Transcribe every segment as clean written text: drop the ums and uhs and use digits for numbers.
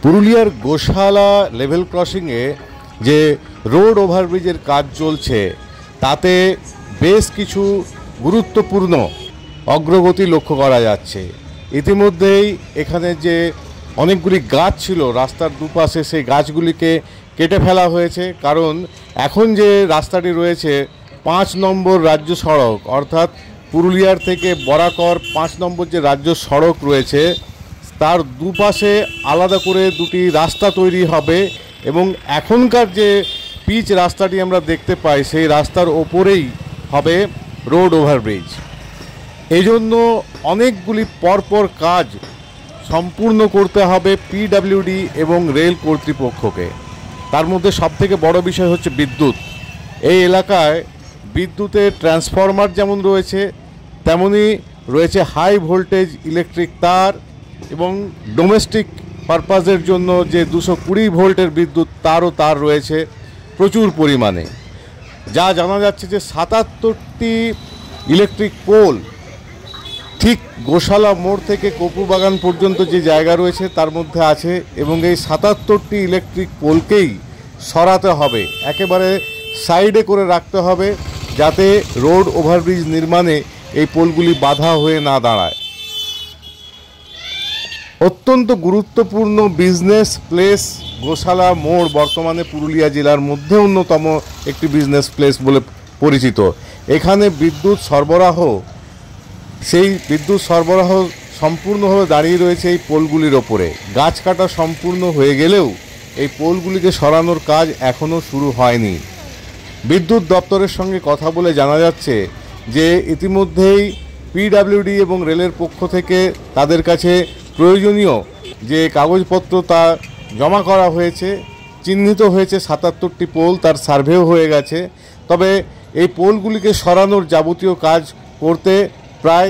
পুরুলিয়ার গোশালা লেভেল ক্রসিংয়ে যে রোড ওভারব্রিজের কাজ চলছে তাতে বেশ কিছু গুরুত্বপূর্ণ অগ্রগতি লক্ষ্য করা যাচ্ছে। ইতিমধ্যেই এখানে যে অনেকগুলি গাছ ছিল রাস্তার দুপাশে, সেই গাছগুলিকে কেটে ফেলা হয়েছে, কারণ এখন যে রাস্তাটি রয়েছে 5 নম্বর রাজ্য সড়ক, অর্থাৎ পুরুলিয়ার থেকে বরাকর 5 নম্বর যে রাজ্য সড়ক রয়েছে তার দুপাশে আলাদা করে দুটি রাস্তা তৈরি হবে এবং এখনকার যে পিচ রাস্তাটি আমরা দেখতে পাই সেই রাস্তার ওপরেই হবে রোড ওভারব্রিজ। এই জন্য অনেকগুলি পরপর কাজ সম্পূর্ণ করতে হবে পিডব্লিউডি এবং রেল কর্তৃপক্ষকে। তার মধ্যে সবথেকে বড় বিষয় হচ্ছে বিদ্যুৎ। এই এলাকায় বিদ্যুতের ট্রান্সফরমার যেমন রয়েছে তেমনি রয়েছে হাই ভোল্টেজ ইলেকট্রিক তার এবং ডোমেস্টিক পারপাসের জন্য যে 220 ভোল্টের বিদ্যুৎ তার রয়েছে প্রচুর পরিমাণে। যা জানা যাচ্ছে যে 77টি ইলেকট্রিক পোল ঠিক গোশালা মোড় থেকে কপুরবাগান পর্যন্ত যে জায়গা রয়েছে তার মধ্যে আছে এবং এই 77টি ইলেকট্রিক পোলকেই সরাতে হবে, একেবারে সাইডে করে রাখতে হবে যাতে রোড ওভারব্রিজ নির্মাণে এই পোলগুলি বাধা হয়ে না দাঁড়ায়। অত্যন্ত গুরুত্বপূর্ণ বিজনেস প্লেস গোশালা মোড় বর্তমানে পুরুলিয়া জেলার মধ্যে অন্যতম একটি বিজনেস প্লেস বলে পরিচিত। এখানে বিদ্যুৎ সরবরাহ, সেই বিদ্যুৎ সরবরাহ সম্পূর্ণভাবে দাঁড়িয়ে রয়েছে এই পোলগুলির ওপরে। গাছ কাটা সম্পূর্ণ হয়ে গেলেও এই পোলগুলিকে সরানোর কাজ এখনও শুরু হয়নি। বিদ্যুৎ দপ্তরের সঙ্গে কথা বলে জানা যাচ্ছে যে ইতিমধ্যেই পিডব্লিউডি এবং রেলের পক্ষ থেকে তাদের কাছে প্রয়োজনীয় যে কাগজপত্র তা জমা করা হয়েছে, চিহ্নিত হয়েছে 77টি পোল, তার সার্ভেও হয়ে গেছে। তবে এই পোলগুলিকে সরানোর যাবতীয় কাজ করতে প্রায়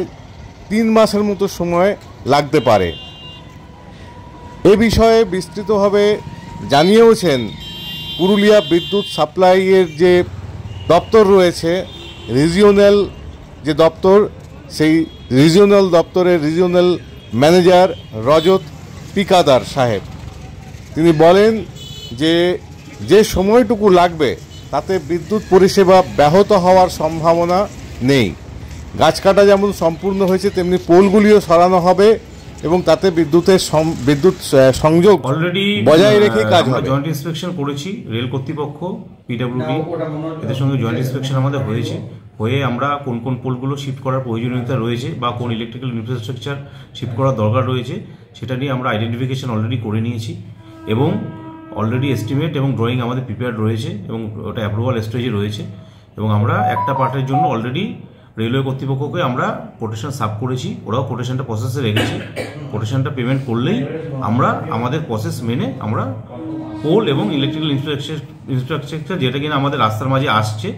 3 মাসের মতো সময় লাগতে পারে। এ বিষয়ে বিস্তৃতভাবে জানিয়েওছেন পুরুলিয়া বিদ্যুৎ সাপ্লাইয়ের যে দপ্তর রয়েছে, রিজিওনাল যে দপ্তর, সেই রিজিওনাল দপ্তরের রিজিওনাল ম্যানেজার রজত পিকাদার সাহেব। তিনি বলেন যে সময়টুকু লাগবে তাতে বিদ্যুৎ পরিষেবা ব্যাহত হওয়ার সম্ভাবনা নেই। গাছ কাটা যেমন সম্পূর্ণ হয়েছে তেমনি পোলগুলিও সরানো হবে এবং তাতে বিদ্যুৎ সংযোগ অলরেডি বজায় রেখে কাজ হবে। জয়েন্ট ইন্সপেকশন করেছি, রেল কর্তৃপক্ষ, পিডব্লিউডি এদের সঙ্গে জয়েন্ট ইন্সপেকশন আমাদের হয়ে আমরা কোন কোন পোলগুলো শিফট করার প্রয়োজনীয়তা রয়েছে বা কোন ইলেকট্রিক্যাল ইনফ্রাস্ট্রাকচার শিফট করার দরকার রয়েছে সেটা নিয়ে আমরা আইডেন্টিফিকেশন অলরেডি করে নিয়েছি এবং অলরেডি এস্টিমেট এবং ড্রয়িং আমাদের প্রিপেয়ার্ড রয়েছে এবং ওটা অ্যাপ্রুভাল স্টেজে রয়েছে এবং আমরা একটা পার্টের জন্য অলরেডি রেলওয়ে কর্তৃপক্ষকে আমরা কোটেশন সাব করেছি, ওরাও কোটেশনটা প্রসেসে রেখেছে। কোটেশনটা পেমেন্ট করলেই আমরা আমাদের প্রসেস মেনে আমরা পোল এবং ইলেকট্রিক্যাল ইনফ্রাস্ট্রাকচার যেটা কিনা আমাদের রাস্তার মাঝে আসছে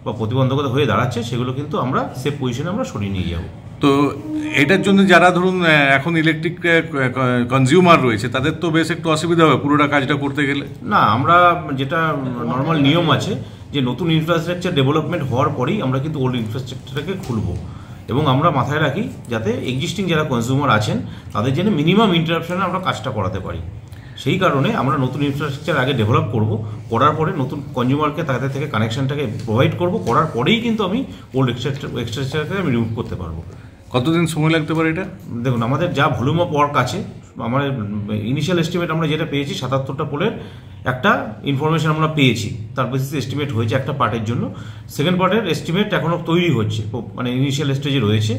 বা প্রতিবন্ধকতা হয়ে দাঁড়াচ্ছে সেগুলো কিন্তু আমরা সেফ পজিশনে আমরা সরিয়ে নিয়ে যাব। তো এটার জন্য যারা ধরুন এখন ইলেকট্রিক কনজিউমার রয়েছে তাদের তো বেশ একটু অসুবিধা হবে পুরোটা কাজটা করতে গেলে। না, আমরা যেটা নর্মাল নিয়ম আছে যে নতুন ইনফ্রাস্ট্রাকচার ডেভেলপমেন্ট হওয়ার পরেই আমরা কিন্তু ওল্ড ইনফ্রাস্ট্রাকচারটাকে খুলবো এবং আমরা মাথায় রাখি যাতে এক্সিস্টিং যারা কনজিউমার আছেন তাদের জন্য মিনিমাম ইন্টারাপশনে আমরা কাজটা করাতে পারি। সেই কারণে আমরা নতুন ইনফ্রাস্ট্রাকচার আগে ডেভেলপ করব, করার পরে নতুন কনজিউমারকে তাদের থেকে কানেকশনটাকে প্রোভাইড করব, করার পরেই কিন্তু আমি ওল্ড এক্সট্রাকচারকে আমি রিমুভ করতে পারবো। কতদিন সময় লাগতে পারে এটা? দেখুন, আমাদের যা ভলিউম অফ ওয়ার্ক আছে, আমাদের ইনিশিয়াল এস্টিমেট আমরা যেটা পেয়েছি 77টা পোলের একটা ইনফরমেশন আমরা পেয়েছি, তার বেসিসে এস্টিমেট হয়েছে একটা পার্টের জন্য। সেকেন্ড পার্টের এস্টিমেট এখনও তৈরি হচ্ছে, মানে ইনিশিয়াল স্টেজে রয়েছে।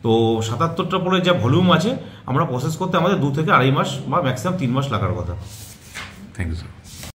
তো 77টা পোলের যা ভলিউম আছে আমরা প্রসেস করতে আমাদের 2 থেকে 2.5 মাস বা ম্যাক্সিমাম 3 মাস লাগার কথা। Thank you sir.